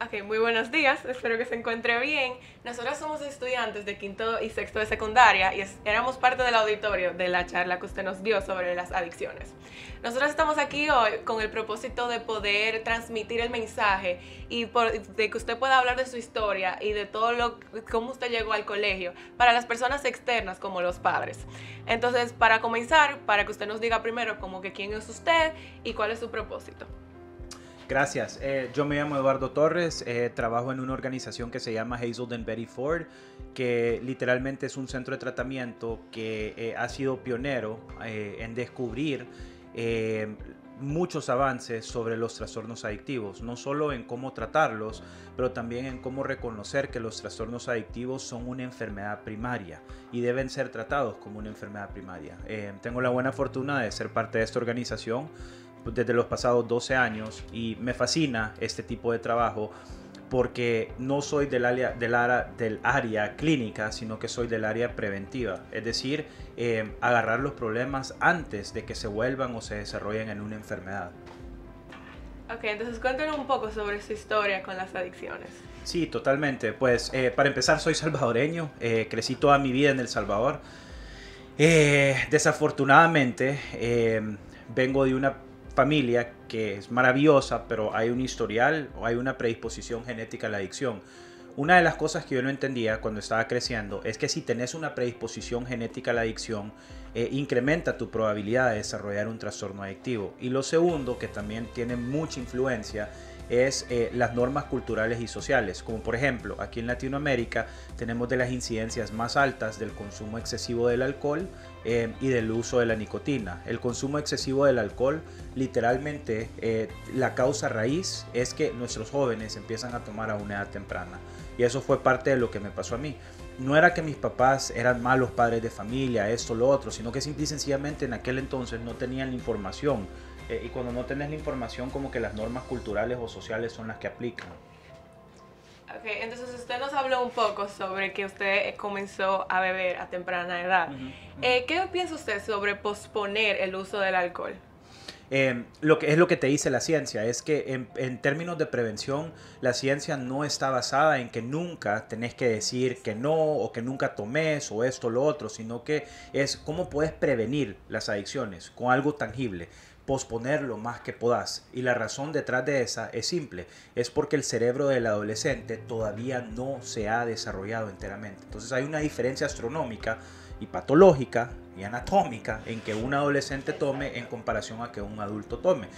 Ok, muy buenos días, espero que se encuentre bien. Nosotros somos estudiantes de quinto y sexto de secundaria y éramos parte del auditorio de la charla que usted nos dio sobre las adicciones. Nosotros estamos aquí hoy con el propósito de poder transmitir el mensaje de que usted pueda hablar de su historia y de cómo usted llegó al colegio para las personas externas como los padres. Entonces, para comenzar, para que usted nos diga primero como que quién es usted y cuál es su propósito. Gracias. Yo me llamo Eduardo Torres, trabajo en una organización que se llama Hazelden Betty Ford, que literalmente es un centro de tratamiento que ha sido pionero en descubrir eh, muchos avances sobre los trastornos adictivos, no solo en cómo tratarlos, pero también en cómo reconocer que los trastornos adictivos son una enfermedad primaria y deben ser tratados como una enfermedad primaria. Tengo la buena fortuna de ser parte de esta organización desde los pasados 12 años y me fascina este tipo de trabajo porque no soy del área clínica, sino que soy del área preventiva, es decir, agarrar los problemas antes de que se vuelvan o se desarrollen en una enfermedad. Ok, entonces cuéntenos un poco sobre su historia con las adicciones. Sí, totalmente. Pues para empezar soy salvadoreño, crecí toda mi vida en El Salvador. Desafortunadamente vengo de una familia que es maravillosa, pero hay un historial o hay una predisposición genética a la adicción. Una de las cosas que yo no entendía cuando estaba creciendo es que si tenés una predisposición genética a la adicción, incrementa tu probabilidad de desarrollar un trastorno adictivo. Y lo segundo, que también tiene mucha influencia, es las normas culturales y sociales, como por ejemplo aquí en Latinoamérica tenemos de las incidencias más altas del consumo excesivo del alcohol y del uso de la nicotina. El consumo excesivo del alcohol, literalmente la causa raíz es que nuestros jóvenes empiezan a tomar a una edad temprana, y eso fue parte de lo que me pasó a mí. No era que mis papás eran malos padres de familia, esto, lo otro, sino que simple y sencillamente en aquel entonces no tenían la información. Y cuando no tenés la información, como que las normas culturales o sociales son las que aplican. Ok, entonces usted nos habló un poco sobre que usted comenzó a beber a temprana edad. ¿Qué piensa usted sobre posponer el uso del alcohol? Lo que te dice la ciencia es que en términos de prevención, la ciencia no está basada en que nunca tenés que decir que no o que nunca tomes o esto o lo otro, sino que es cómo puedes prevenir las adicciones con algo tangible, posponer lo más que podás. Y la razón detrás de esa es simple, es porque el cerebro del adolescente todavía no se ha desarrollado enteramente. Entonces hay una diferencia astronómica y patológica y anatómica en que un adolescente tome en comparación a que un adulto tome.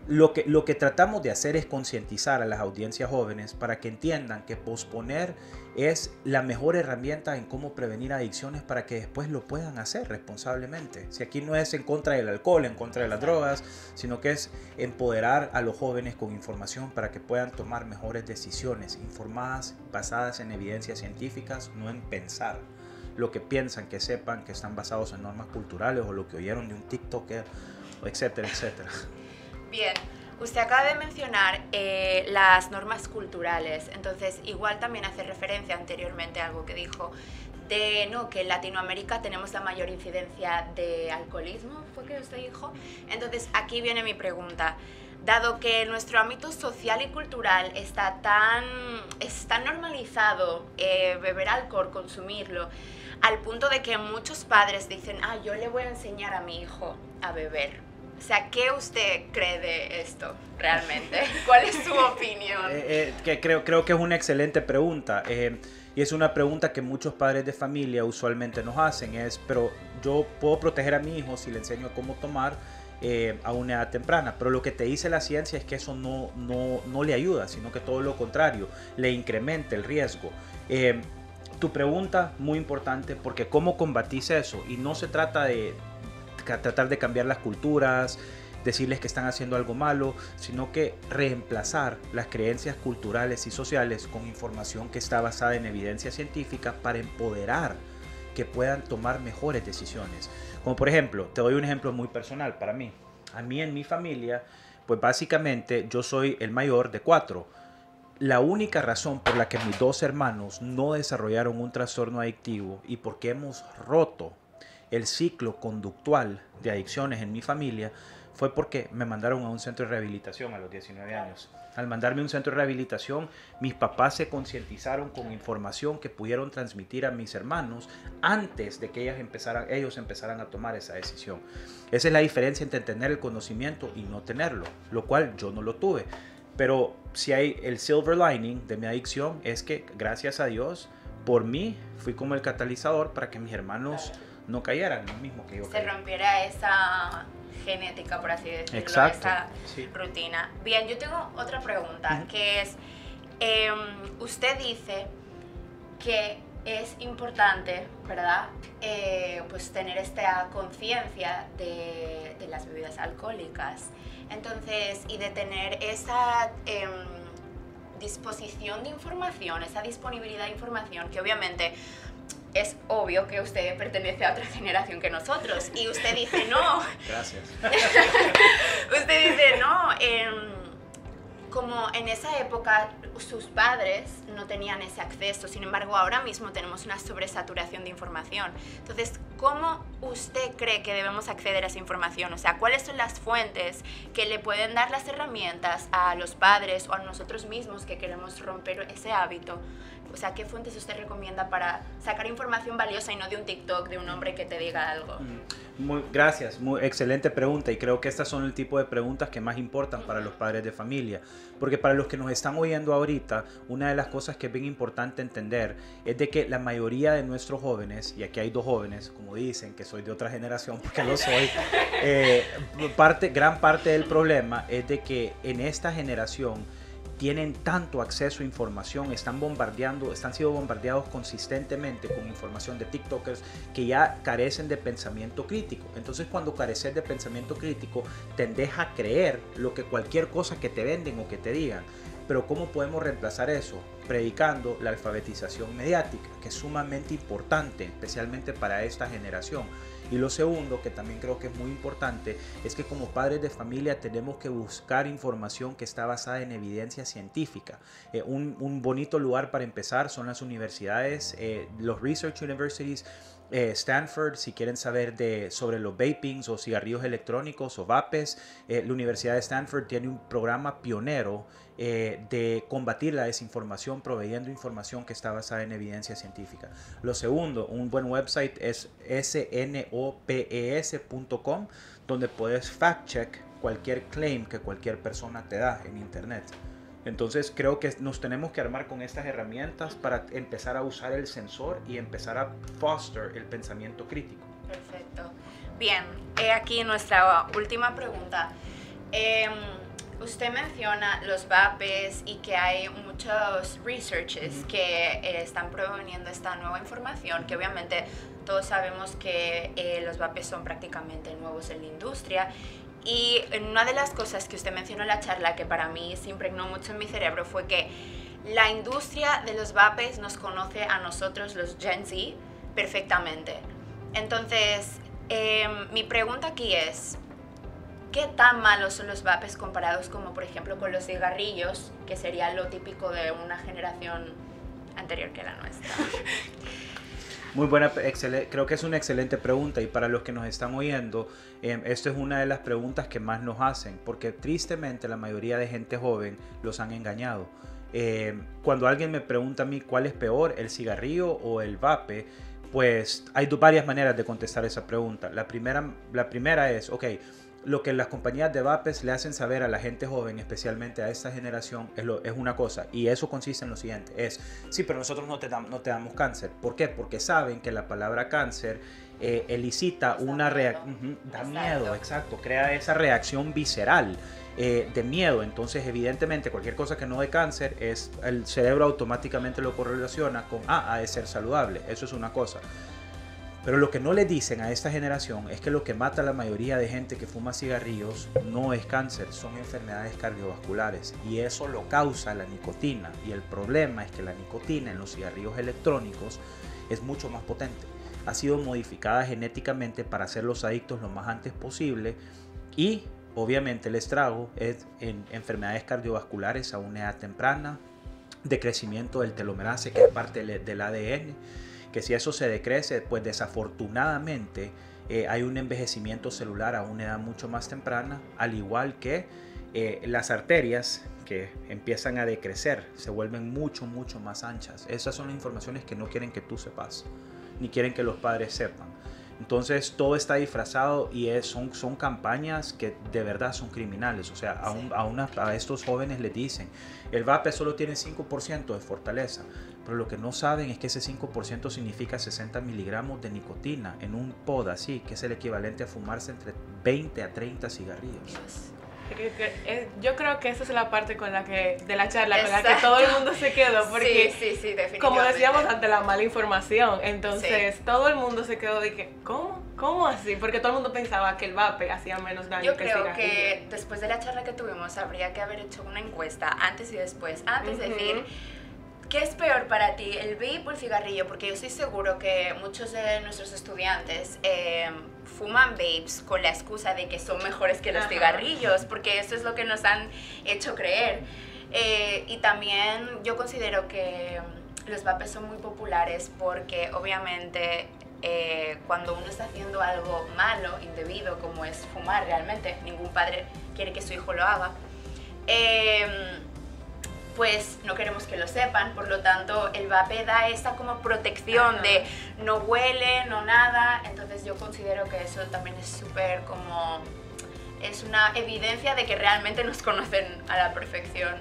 Lo que tratamos de hacer es concientizar a las audiencias jóvenes para que entiendan que posponer es la mejor herramienta en cómo prevenir adicciones para que después lo puedan hacer responsablemente. Si aquí no es en contra del alcohol, en contra de las drogas, sino que es empoderar a los jóvenes con información para que puedan tomar mejores decisiones informadas, basadas en evidencias científicas, no en pensar lo que piensan, que sepan que están basados en normas culturales o lo que oyeron de un TikToker, etcétera, etcétera. Bien, usted acaba de mencionar las normas culturales, entonces igual también hace referencia anteriormente a algo que dijo de no, que en Latinoamérica tenemos la mayor incidencia de alcoholismo, fue que usted dijo. Entonces aquí viene mi pregunta. Dado que nuestro ámbito social y cultural está tan normalizado beber alcohol, consumirlo, al punto de que muchos padres dicen, yo le voy a enseñar a mi hijo a beber. O sea, ¿qué usted cree de esto realmente? ¿Cuál es su opinión? Creo que es una excelente pregunta. Y es una pregunta que muchos padres de familia usualmente nos hacen. Pero yo puedo proteger a mi hijo si le enseño cómo tomar a una edad temprana. Pero lo que te dice la ciencia es que eso no le ayuda, sino que todo lo contrario, le incrementa el riesgo. Tu pregunta, muy importante, porque ¿cómo combatís eso? Y no se trata de tratar de cambiar las culturas, decirles que están haciendo algo malo, sino que reemplazar las creencias culturales y sociales con información que está basada en evidencia científica para empoderar que puedan tomar mejores decisiones. Como por ejemplo, te doy un ejemplo muy personal para mí. A mí en mi familia, pues básicamente yo soy el mayor de 4. La única razón por la que mis 2 hermanos no desarrollaron un trastorno adictivo y porque hemos roto el ciclo conductual de adicciones en mi familia fue porque me mandaron a un centro de rehabilitación a los 19 años. Al mandarme a un centro de rehabilitación, mis papás se concientizaron con información que pudieron transmitir a mis hermanos antes de que ellos empezaran a tomar esa decisión. Esa es la diferencia entre tener el conocimiento y no tenerlo, lo cual yo no lo tuve. Pero si hay el silver lining de mi adicción es que, gracias a Dios, por mí fui como el catalizador para que mis hermanos no cayeran lo mismo que yo. Se rompiera esa genética, por así decirlo, exacto, esa sí. rutina. Bien, yo tengo otra pregunta, que es, usted dice que es importante, ¿verdad? Pues tener esta conciencia de las bebidas alcohólicas. Entonces, y de tener esa disposición de información, esa disponibilidad de información, que obviamente es obvio que usted pertenece a otra generación que nosotros. Y usted dice no. Gracias. Usted dice no. Como en esa época sus padres no tenían ese acceso, sin embargo ahora mismo tenemos una sobresaturación de información. Entonces, ¿cómo usted cree que debemos acceder a esa información? O sea, ¿cuáles son las fuentes que le pueden dar las herramientas a los padres o a nosotros mismos que queremos romper ese hábito? O sea, ¿qué fuentes usted recomienda para sacar información valiosa y no de un TikTok, de un hombre que te diga algo? Gracias, excelente pregunta, y creo que estas son el tipo de preguntas que más importan para los padres de familia, porque para los que nos están oyendo ahorita, una de las cosas que es bien importante entender es de que la mayoría de nuestros jóvenes, y aquí hay dos jóvenes, como dicen, que soy de otra generación porque lo soy, gran parte del problema es de que en esta generación tienen tanto acceso a información, están siendo bombardeados consistentemente con información de TikTokers que ya carecen de pensamiento crítico. Entonces, cuando careces de pensamiento crítico, tendes a creer lo que cualquier cosa que te venden o que te digan. Pero ¿cómo podemos reemplazar eso? Predicando la alfabetización mediática, que es sumamente importante, especialmente para esta generación. Y lo segundo, que también creo que es muy importante, es que como padres de familia tenemos que buscar información que está basada en evidencia científica. Un bonito lugar para empezar son las universidades, los research universities. Stanford, si quieren saber sobre los vapings o cigarrillos electrónicos o vapes, la Universidad de Stanford tiene un programa pionero de combatir la desinformación proveyendo información que está basada en evidencia científica. Lo segundo, un buen website es snopes.com, donde puedes fact-check cualquier claim que cualquier persona te da en internet. Entonces creo que nos tenemos que armar con estas herramientas para empezar a usar el sensor y empezar a foster el pensamiento crítico. Perfecto. Bien, aquí nuestra última pregunta. Usted menciona los vapes y que hay muchos researches que están proveniendo esta nueva información, que obviamente todos sabemos que los vapes son prácticamente nuevos en la industria. Y una de las cosas que usted mencionó en la charla que para mí se impregnó mucho en mi cerebro fue que la industria de los vapes nos conoce a nosotros, los Gen Z, perfectamente. Entonces, mi pregunta aquí es, ¿qué tan malos son los vapes comparados como por ejemplo con los cigarrillos, que sería lo típico de una generación anterior que la nuestra? Muy buena, creo que es una excelente pregunta, y para los que nos están oyendo, esto es una de las preguntas que más nos hacen, porque tristemente la mayoría de gente joven los han engañado. Cuando alguien me pregunta a mí cuál es peor, el cigarrillo o el vape, pues hay varias maneras de contestar esa pregunta. La primera es, ok, lo que las compañías de vapes le hacen saber a la gente joven, especialmente a esta generación, es una cosa, y eso consiste en lo siguiente, sí, pero nosotros no te damos cáncer. ¿Por qué? Porque saben que la palabra cáncer elicita una reacción, da miedo, exacto, crea esa reacción visceral de miedo. Entonces, evidentemente, cualquier cosa que no dé cáncer, el cerebro automáticamente lo correlaciona con, ha de ser saludable. Eso es una cosa. Pero lo que no le dicen a esta generación es que lo que mata a la mayoría de gente que fuma cigarrillos no es cáncer, son enfermedades cardiovasculares, y eso lo causa la nicotina. Y el problema es que la nicotina en los cigarrillos electrónicos es mucho más potente. Ha sido modificada genéticamente para hacerlos adictos lo más antes posible, y obviamente el estrago es en enfermedades cardiovasculares a una edad temprana, decrecimiento del telomerasa, que es parte del ADN, que si eso se decrece, pues desafortunadamente hay un envejecimiento celular a una edad mucho más temprana, al igual que las arterias que empiezan a decrecer, se vuelven mucho más anchas. Esas son las informaciones que no quieren que tú sepas, ni quieren que los padres sepan. Entonces todo está disfrazado y son campañas que de verdad son criminales. O sea, a estos jóvenes les dicen, el vape solo tiene 5% de fortaleza, pero lo que no saben es que ese 5% significa 60 miligramos de nicotina en un pod así, que es el equivalente a fumarse entre 20 a 30 cigarrillos. Dios. Yo creo que esa es la parte con la que, de la charla, con la Exacto. que todo el mundo se quedó, porque Sí, definitivamente. como decíamos, ante la mala información, entonces Sí. todo el mundo se quedó de que, ¿cómo así? Porque todo el mundo pensaba que el vape hacía menos daño Yo que el creo cigarrillo. que después de la charla que tuvimos habría que haber hecho una encuesta antes y después, antes de decir ¿qué es peor para ti, el vape o el cigarrillo? Porque yo estoy seguro que muchos de nuestros estudiantes fuman vapes con la excusa de que son mejores que los cigarrillos, porque eso es lo que nos han hecho creer. Y también yo considero que los vapes son muy populares porque obviamente cuando uno está haciendo algo malo, indebido, como es fumar realmente, ningún padre quiere que su hijo lo haga, pues no queremos que lo sepan, por lo tanto el vape da esa como protección de no huele, no nada, entonces yo considero que eso también es súper como, es una evidencia de que realmente nos conocen a la perfección.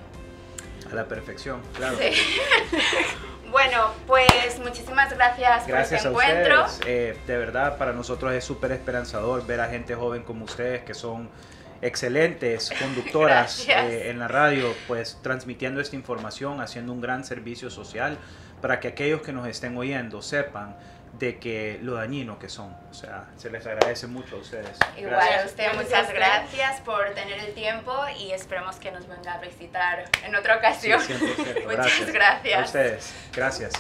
A la perfección, claro. Sí. Bueno, pues muchísimas gracias por este encuentro. Ustedes. De verdad, para nosotros es súper esperanzador ver a gente joven como ustedes que son excelentes conductoras en la radio, pues transmitiendo esta información, haciendo un gran servicio social para que aquellos que nos estén oyendo sepan de que lo dañino que son. O sea, se les agradece mucho a ustedes. Igual Gracias. a usted, muchas gracias por tener el tiempo y esperemos que nos venga a visitar en otra ocasión. Sí, 100%. Muchas gracias. A ustedes, gracias.